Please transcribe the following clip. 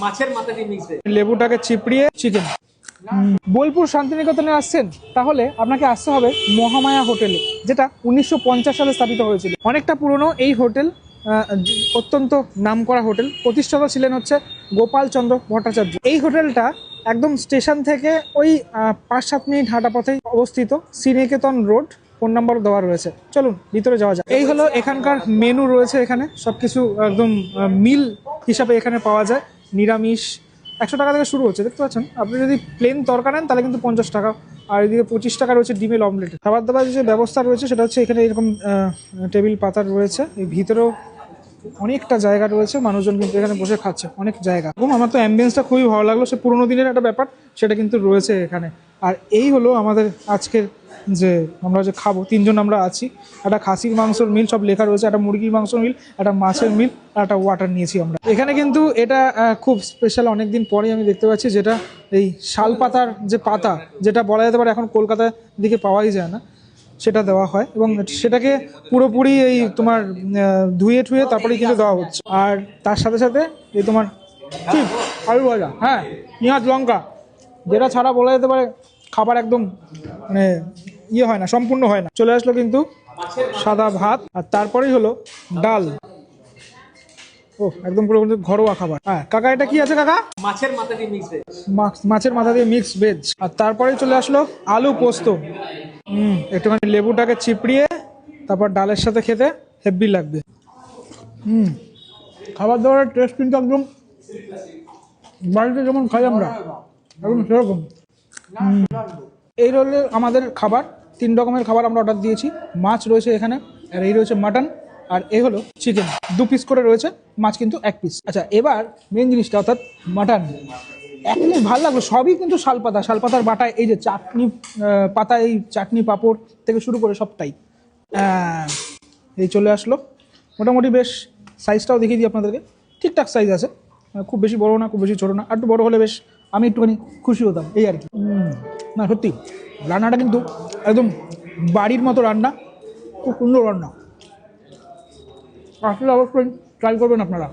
মাছের মাথা দিয়ে মিক্স ভেজ, লেবুটাকে চিপড়িয়ে চিকেন। বোলপুর শান্তিনিকেতনে আসছেন তাহলে আপনাকে আসতে হবে মহামায়া হোটেলে, যেটা 1950 সালে স্থাপিত হয়েছিল। অনেকটা পুরনো এই হোটেল, অত্যন্ত নামকরা হোটেল। প্রতিষ্ঠাতা ছিলেন হচ্ছে গোপাল চন্দ্র ভট্টাচার্য। এই হোটেলটা একদম স্টেশন থেকে ওই 5-7 মিনিট হাঁটা পথেই অবস্থিত। শ্রীনিকেতন রোড, ফোন নাম্বারও দেওয়া রয়েছে। চলুন ভিতরে যাওয়া যায়। এই হলো এখানকার মেনু রয়েছে। এখানে সবকিছু একদম মিল হিসাবে এখানে পাওয়া যায়। নিরামিষ 100 টাকা থেকে শুরু হচ্ছে, দেখতে পাচ্ছেন। আপনি যদি প্লেন তরকা নেন তাহলে কিন্তু 50 টাকা, আর এদিকে 25 টাকা রয়েছে ডিমের অমলেট। খাবার দাবার যে ব্যবস্থা রয়েছে সেটা হচ্ছে এখানে এরকম টেবিল পাতা রয়েছে। এই ভিতরেও অনেকটা জায়গা রয়েছে, মানুষজন কিন্তু এখানে বসে খাচ্ছে, অনেক জায়গা। এবং আমার তো অ্যাম্বিয়েন্সটা খুবই ভালো লাগলো, সে পুরোনো দিনের একটা ব্যাপার সেটা কিন্তু রয়েছে এখানে। আর এই হলো আমাদের আজকের যে আমরা যে খাবো, 3 জন আমরা আছি। একটা খাসির মাংসর মিল, সব লেখা রয়েছে, একটা মুরগির মাংসর মিল, একটা মাছের মিল, আর একটা ওয়াটার নিয়েছি আমরা এখানে। কিন্তু এটা খুব স্পেশাল, অনেকদিন পরেই আমি দেখতে পাচ্ছি, যেটা এই শাল পাতার যে পাতা, যেটা বলা যেতে পারে এখন কলকাতার দিকে পাওয়াই যায় না, সেটা দেওয়া হয়। এবং সেটাকে পুরোপুরি এই তোমার ধুয়ে ঠুয়ে তারপরেই কিন্তু দেওয়া হচ্ছে। আর তার সাথে সাথে এই তোমার ঠিক আলু ভাজা, হ্যাঁ, পেঁয়াজ লঙ্কা, যেটা ছাড়া বলা যেতে পারে খাবার একদম মানে ইয়ে হয় না, সম্পূর্ণ হয় না। চলে আসলো কিন্তু সাদা ভাত, আর তারপরেই হলো ডাল। ও একদম পুরো ঘরোয়া খাবার। হ্যাঁ কাকা, এটা কি আছে কাকা? মাছের মাথা দিয়ে মিক্স ভেজ, মাছের মাথা দিয়ে মিক্স ভেজ। আর তারপরেই চলে আসলো আলু পোস্ত। একটুখানি লেবুটাকে চিপড়িয়ে তারপর ডালের সাথে খেতে হেভি লাগবে। খাবার দাবারের টেস্ট কিন্তু একদম বাড়িতে যেমন খাই আমরা, একদম সেরকম। এই রোলে আমাদের খাবার 3 রকমের খাবার আমরা অর্ডার দিয়েছি। মাছ রয়েছে এখানে, আর এই রয়েছে মাটন, আর এই হলো চিকেন। 2 পিস করে রয়েছে, মাছ কিন্তু 1 পিস। আচ্ছা, এবার মেন জিনিসটা অর্থাৎ মাটন। এক জিনিস ভালো লাগলো, সবই কিন্তু শালপাতা, শালপাতার বাটা, এই যে চাটনি পাতা, এই চাটনি পাঁপড় থেকে শুরু করে সবটাই এই চলে আসলো। মোটামুটি বেশ সাইজটাও দেখিয়ে দিই আপনাদেরকে, ঠিকঠাক সাইজ আছে, খুব বেশি বড়ো না, খুব বেশি ছোটো না। আর একটু বড়ো হলে বেশ আমি একটুখানি খুশি হতাম, এই আর কি। না সত্যি রান্নাটা কিন্তু একদম বাড়ির মতো রান্না, খুব সুন্দর রান্না। আসলে অবশ্যই ট্রাই করবেন আপনারা।